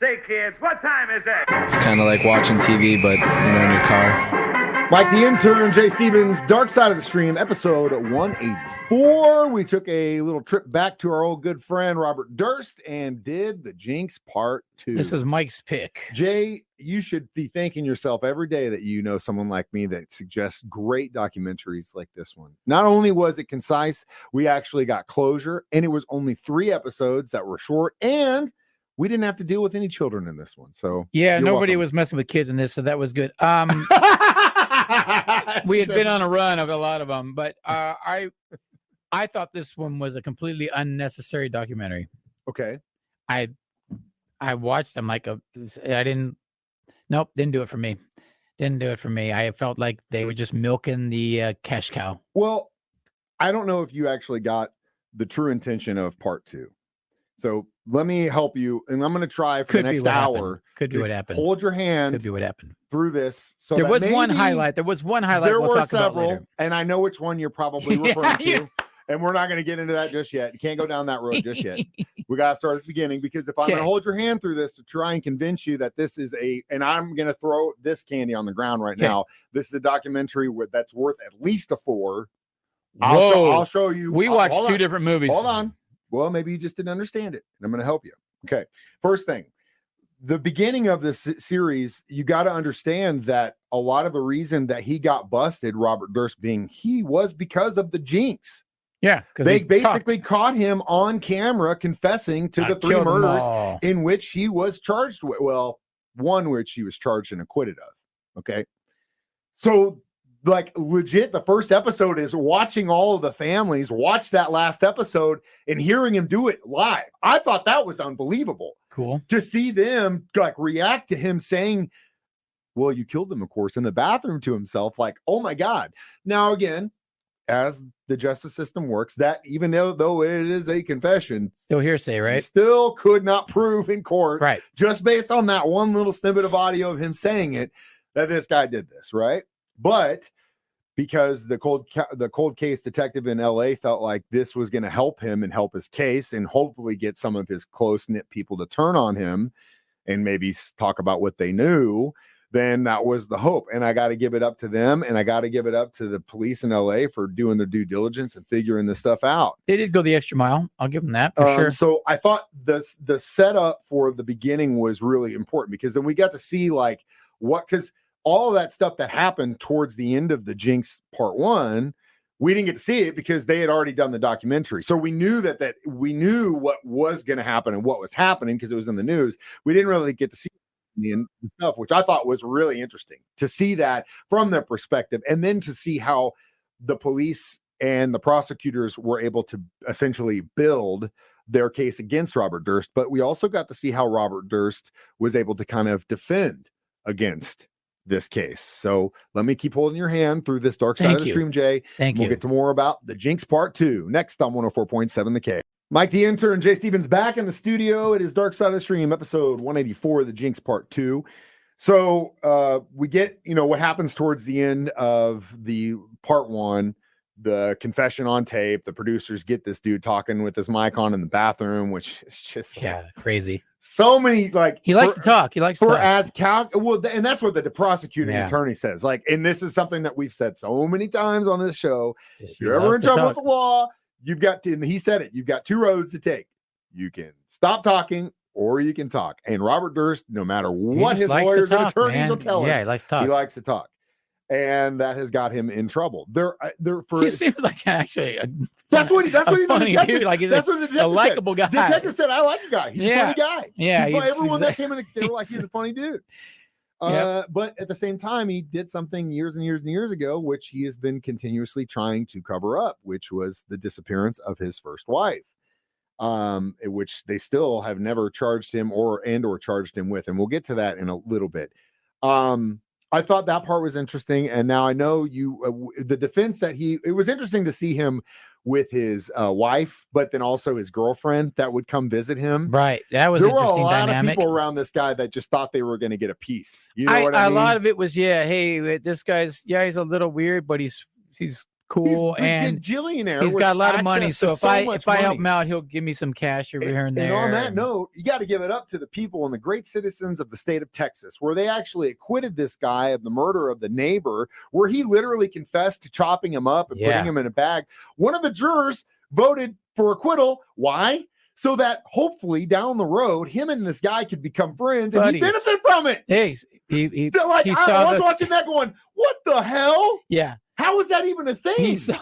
Say, kids, what time is it? It's kind of like watching TV, but, in your car. Mike the Intern, Jay Stevens, Dark Side of the Stream, episode 184. We took a little trip back to our old good friend Robert Durst and did the Jinx Part 2. This is Mike's pick. Jay, you should be thanking yourself every day that you know someone like me that suggests great documentaries like this one. Not only was it concise, we actually got closure, and it was only 3 episodes that were short, and we didn't have to deal with any children in this one. So yeah, nobody was messing with kids in this, so that was good. We had been on a run of a lot of them, but I thought this one was a completely unnecessary documentary. Okay. I watched them didn't do it for me. Didn't do it for me. I felt like they were just milking the cash cow. Well, I don't know if you actually got the true intention of Part 2. So let me help you, and I'm going to try for the next hour. Could be what happened. Hold your hand. Could be what happened Through this. So there was one highlight. There were several, and I know which one you're probably referring to. And we're not going to get into that just yet. You can't go down that road just yet. We got to start at the beginning, because if I'm going to hold your hand through this to try and convince you that this is and I'm going to throw this candy on the ground right now. This is a documentary that's worth at least a 4. I'll show you. We watched 2 different movies. Hold on. Well, maybe you just didn't understand it, and I'm going to help you. Okay. First thing, the beginning of this series, you got to understand that a lot of the reason that he got busted, Robert Durst was because of the Jinx. Yeah. They basically caught him on camera confessing to the 3 murders in which he was charged with. Well, one which he was charged and acquitted of. Okay. So, legit, the first episode is watching all of the families watch that last episode and hearing him do it live. I thought that was unbelievable. Cool. To see them react to him saying, well, you killed them, of course, in the bathroom to himself. Oh my God. Now, again, as the justice system works, that even though it is a confession, still hearsay, right? Still could not prove in court, right? Just based on that one little snippet of audio of him saying it, that this guy did this, right? But because the cold case detective in LA felt like this was going to help him and help his case and hopefully get some of his close-knit people to turn on him and maybe talk about what they knew, then that was the hope. And I got to give it up to them, and I got to give it up to the police in LA for doing their due diligence and figuring this stuff out. They did go the extra mile. I'll give them that for sure. So I thought the setup for the beginning was really important, because then we got to see because all of that stuff that happened towards the end of the Jinx Part 1, we didn't get to see it because they had already done the documentary. So we knew that we knew what was going to happen and what was happening because it was in the news. We didn't really get to see the stuff, which I thought was really interesting to see that from their perspective, and then to see how the police and the prosecutors were able to essentially build their case against Robert Durst. But we also got to see how Robert Durst was able to kind of defend against this case. So let me keep holding your hand through this dark side of the stream, Jay. Thank you. We'll get to more about the Jinx Part 2 next on 104.7 The K. Mike the Intern, Jay Stevens back in the studio. It is Dark Side of the Stream, episode 184, the Jinx Part 2. So we get, what happens towards the end of the Part 1, the confession on tape. The producers get this dude talking with his mic on in the bathroom, which is just crazy. So many he likes to talk. He likes to talk. And that's what the prosecuting attorney says. And this is something that we've said so many times on this show. If you're ever in trouble with the law, you've got and he said it, you've got 2 roads to take. You can stop talking, or you can talk. And Robert Durst, no matter what his lawyers and attorneys will tell him, he likes to talk. He likes to talk. And that has got him in trouble. He seems like actually that's what funny dude. That's what the likable guy. The detective said, "I like the guy. He's a funny guy." Yeah, everyone that came in, they were like, "He's a funny dude." But at the same time, he did something years and years and years ago, which he has been continuously trying to cover up, which was the disappearance of his first wife, which they still have never charged him or charged him with, and we'll get to that in a little bit. I thought that part was interesting, and now I know the defense that it was interesting to see him with his wife, but then also his girlfriend that would come visit him. Right, that was there were a interesting lot dynamic. of people around this guy that just thought they were going to get a piece. You know what I mean? A lot of it was, hey, this guy's he's a little weird, but he's cool, he's and gajillionaire. he's with got a lot of money. access So to if I help money. him out, he'll give me some cash over here and there. And on that note, you got to give it up to the people and the great citizens of the state of Texas, where they actually acquitted this guy of the murder of the neighbor, where he literally confessed to chopping him up and putting him in a bag. One of the jurors voted for acquittal. Why? So that hopefully down the road, him and this guy could become friends and he benefit from it. Hey, I was watching that going, what the hell? Yeah. How is that even a thing? He saw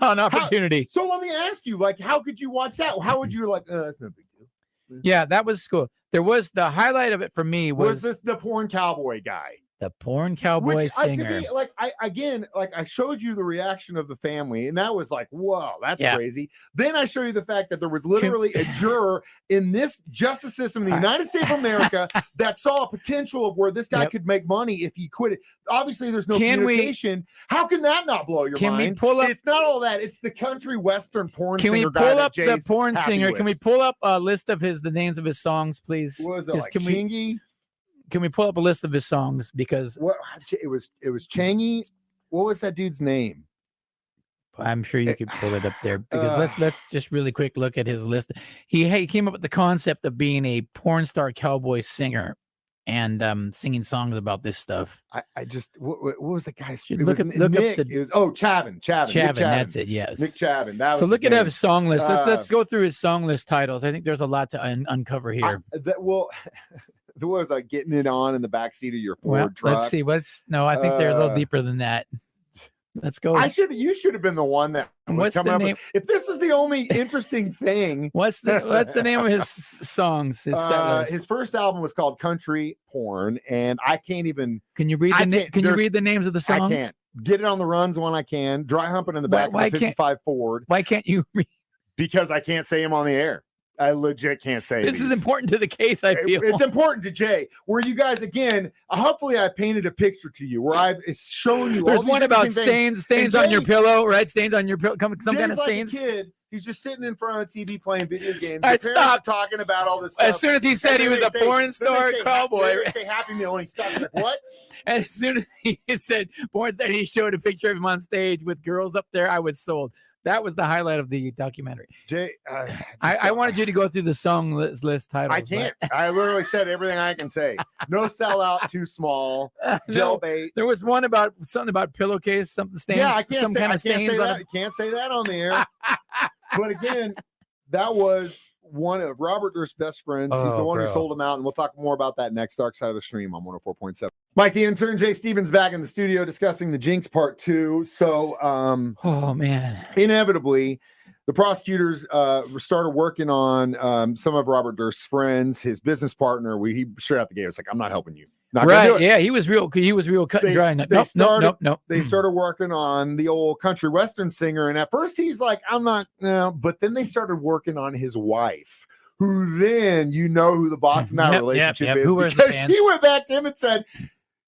an opportunity. So let me ask you, like, how could you watch that? How would you that's no big deal? Yeah, that was cool. There was the highlight of it for me was this the porn cowboy guy. The porn cowboy singer. I showed you the reaction of the family, and that was like, whoa, that's crazy. Then I show you the fact that there was literally a juror in this justice system in the United States of America that saw a potential of where this guy could make money if he quit it. Obviously, there's no communication. How can that not blow your mind? We pull up? It's not all that. It's the country western porn singer. Can we pull up the porn singer? Can we pull up a list of the names of his songs, please? What was it, Chingy? Can we pull up a list of his songs? Because it was Changy. What was that dude's name? I'm sure you could pull it up there, because let's just really quick look at his list. He came up with the concept of being a porn star cowboy singer and singing songs about this stuff. I just what was the guy's? Look up Chavin. Chavin, that's it. Yes, Nick Chavin. That was so look at his song list. Let's go through his song list titles. I think there's a lot to uncover here. There was like getting it on in the backseat of your Ford truck. Let's see. I think they're a little deeper than that. Let's go. You should have been the one that was coming up with, if this was the only interesting thing. What's the name of his songs? His first album was called Country Porn, and I can't even. Can you read you read the names of the songs? I can't. Get It on the Run's one I can. Dry Humping in the back of the 55 Ford. Why can't you read? Because I can't say them on the air. I legit can't say this is important to the case. I feel it's important to Jay. Where you guys again, hopefully, I painted a picture to you where I've shown you. There's one about stains on your pillow, right? Stains on your pillow. Some kind of stains. Like a kid. He's just sitting in front of the TV playing video games. All right, stop talking about all this stuff. As soon as he said he was a porn star cowboy, they say Happy Meal, and he stopped. Like, what? And as soon as he said porn star, he showed a picture of him on stage with girls up there. I was sold. That was the highlight of the documentary. Jay, I wanted you to go through the song list titles. I can't. I literally said everything I can say. No sellout, too small. Jailbait. There was one about something about pillowcase, something stains. Yeah, I can't can't say that on the air. But again, that was one of Robert Durst's best friends. He's the one who sold him out, and we'll talk more about that next Dark Side of the Stream on 104.7. Mike, the intern, Jay Stevens, back in the studio discussing the Jinx Part 2. So, oh man, inevitably, the prosecutors started working on some of Robert Durst's friends, his business partner. He straight out the gate was like, "I'm not helping you." Not right? Yeah, he was real cut and dry. Nope. They started working on the old country western singer, and at first he's like, "I'm not," no. But then they started working on his wife, who then who the boss in that relationship is, because she went back to him and said,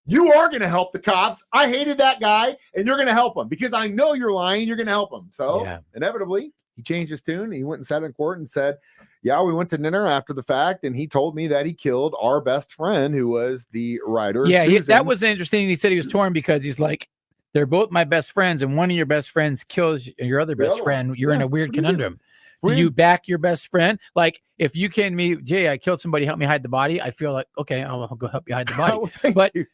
"You are going to help the cops. I hated that guy, and you're going to help him because I know you're lying. You're going to help him." So inevitably, he changed his tune. He went and sat in court and said, "Yeah, we went to dinner after the fact, and he told me that he killed our best friend, who was the writer." Yeah, that was interesting. He said he was torn because he's like, they're both my best friends, and one of your best friends kills your other best friend. You're in a weird conundrum. Do you back your best friend? Like, if you came to me, Jay, I killed somebody, help me hide the body. I feel like, okay, I'll go help you hide the body.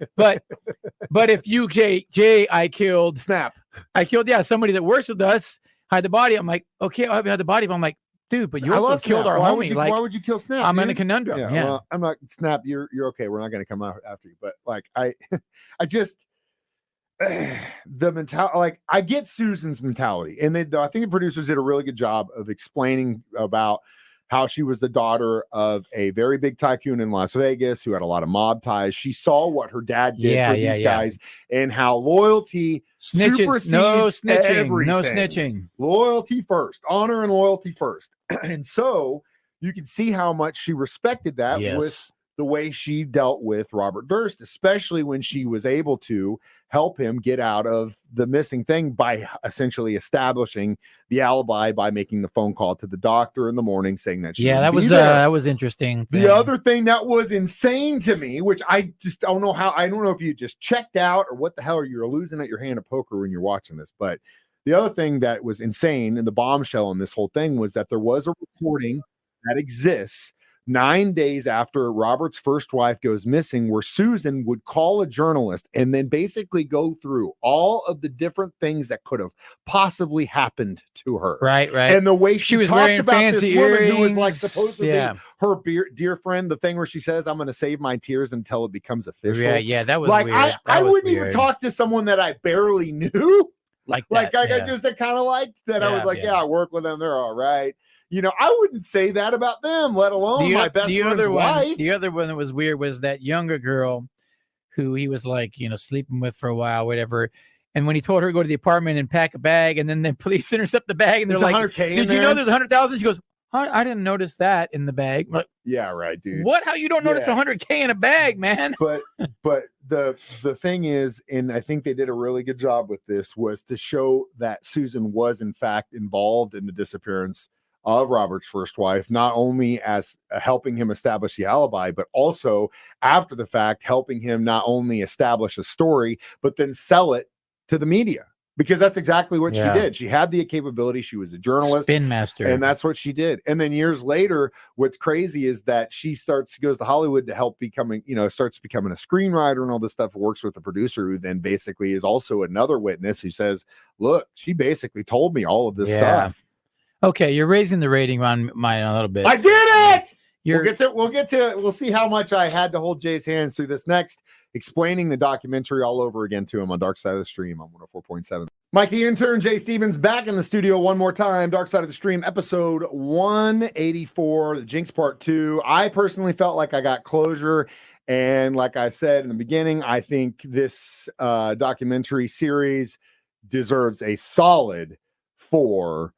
but if you, Jay, I killed somebody that works with us, hide the body. I'm like, okay, I'll help you hide the body. But I'm like, dude, but you also killed our homie. Why would you kill Snap? I'm in a conundrum. Yeah. Well, I'm not Snap. You're okay. We're not going to come out after you. But like, I just the mentality. Like, I get Susan's mentality, and I think the producers did a really good job of explaining about how she was the daughter of a very big tycoon in Las Vegas who had a lot of mob ties. She saw what her dad did for these guys, and how loyalty supersedes everything. No snitching. Loyalty first, honor and loyalty first. And so you can see how much she respected that with the way she dealt with Robert Durst, especially when she was able to help him get out of the missing thing by essentially establishing the alibi by making the phone call to the doctor in the morning saying that she that was interesting. The other thing that was insane to me, which I just don't know how, I don't know if you just checked out or what the hell, or you're losing at your hand of poker when you're watching this, but The other thing that was insane in the bombshell in this whole thing was that there was a recording that exists 9 days after Robert's first wife goes missing, where Susan would call a journalist and then basically go through all of the different things that could have possibly happened to her. Right. And the way she was talks wearing about this fancy woman who was earrings. like supposed to be her dear friend, the thing where she says, I'm going to save my tears until it becomes official. Yeah, that was like, weird. I wouldn't even talk to someone that I barely knew. Like I that. just kind of liked that. I was like, I work with them. They're all right. You know, I wouldn't say that about them, let alone my best friend's wife. The other one that was weird was that younger girl who he was like, sleeping with for a while, whatever. And when he told her to go to the apartment and pack a bag, and then the police intercept the bag, and they're like, $100K "Did you know there's 100,000?" She goes, "I didn't notice that in the bag." Like, yeah, right, dude. What? How you don't notice 100K in a bag, man? But the thing is, and I think they did a really good job with this, was to show that Susan was in fact involved in the disappearance of Robert's first wife, not only as helping him establish the alibi, but also after the fact, helping him not only establish a story, but then sell it to the media. Because that's exactly what she did. She had the capability. She was a journalist, spin master, and that's what she did. And then years later, what's crazy is that she goes to Hollywood to help starts becoming a screenwriter and all this stuff. Works with the producer, who then basically is also another witness who says, "Look, she basically told me all of this stuff." Okay, you're raising the rating on mine a little bit. I did it. We'll see how much I had to hold Jay's hands through this next, explaining the documentary all over again to him on Dark Side of the Stream on 104.7. Mike the Intern, Jay Stevens, back in the studio one more time. Dark Side of the Stream, episode 184, the Jinx Part 2. I personally felt like I got closure. And like I said in the beginning, I think this documentary series deserves a solid 4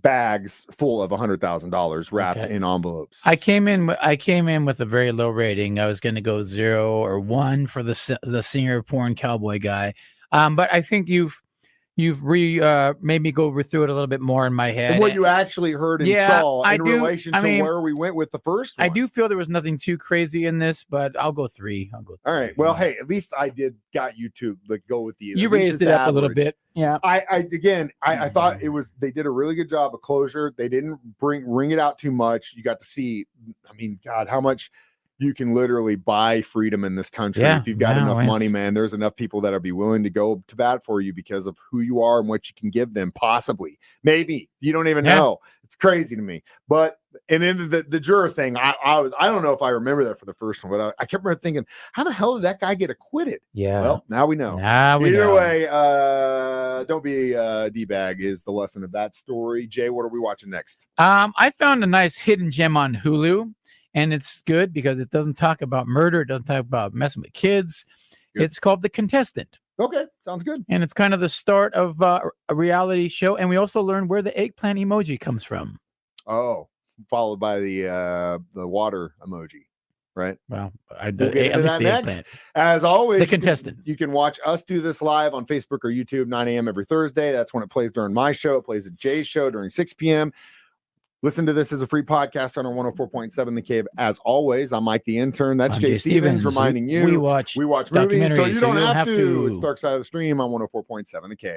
bags full of $100,000 wrapped in envelopes. I came in with a very low rating. I was going to go 0 or 1 for the singer porn cowboy guy. But I think you've made me go through it a little bit more in my head. And what you actually heard and saw in relation to where we went with the first one. I do feel there was nothing too crazy in this, but I'll go 3. All right. Well, hey, at least I got you to go with the. You raised it up a little bit. Yeah. I thought they did a really good job of closure. They didn't ring it out too much. You got to see, God, how much you can literally buy freedom in this country. If you've got enough money, man, there's enough people that will be willing to go to bat for you because of who you are and what you can give them. Possibly, maybe you don't even know. It's crazy to me. But and then the juror thing, I don't know if I remember that for the first one, but I kept thinking, how the hell did that guy get acquitted? Yeah. Well, now we know. Either way, don't be a D-bag is the lesson of that story. Jay, what are we watching next? I found a nice hidden gem on Hulu. And it's good because it doesn't talk about murder. It doesn't talk about messing with kids. Good. It's called The Contestant. Okay, sounds good. And it's kind of the start of a reality show. And we also learn where the eggplant emoji comes from. Oh, followed by the water emoji, right? Well, at least the eggplant. As always, The Contestant. You can watch us do this live on Facebook or YouTube, 9 a.m. every Thursday. That's when it plays during my show. It plays at Jay's show during 6 p.m. Listen to this as a free podcast on our 104.7 The Cave. As always, I'm Mike the Intern. That's Jay Stevens reminding you we watch movies, so you don't have to. It's Dark Side of the Stream on 104.7 The Cave.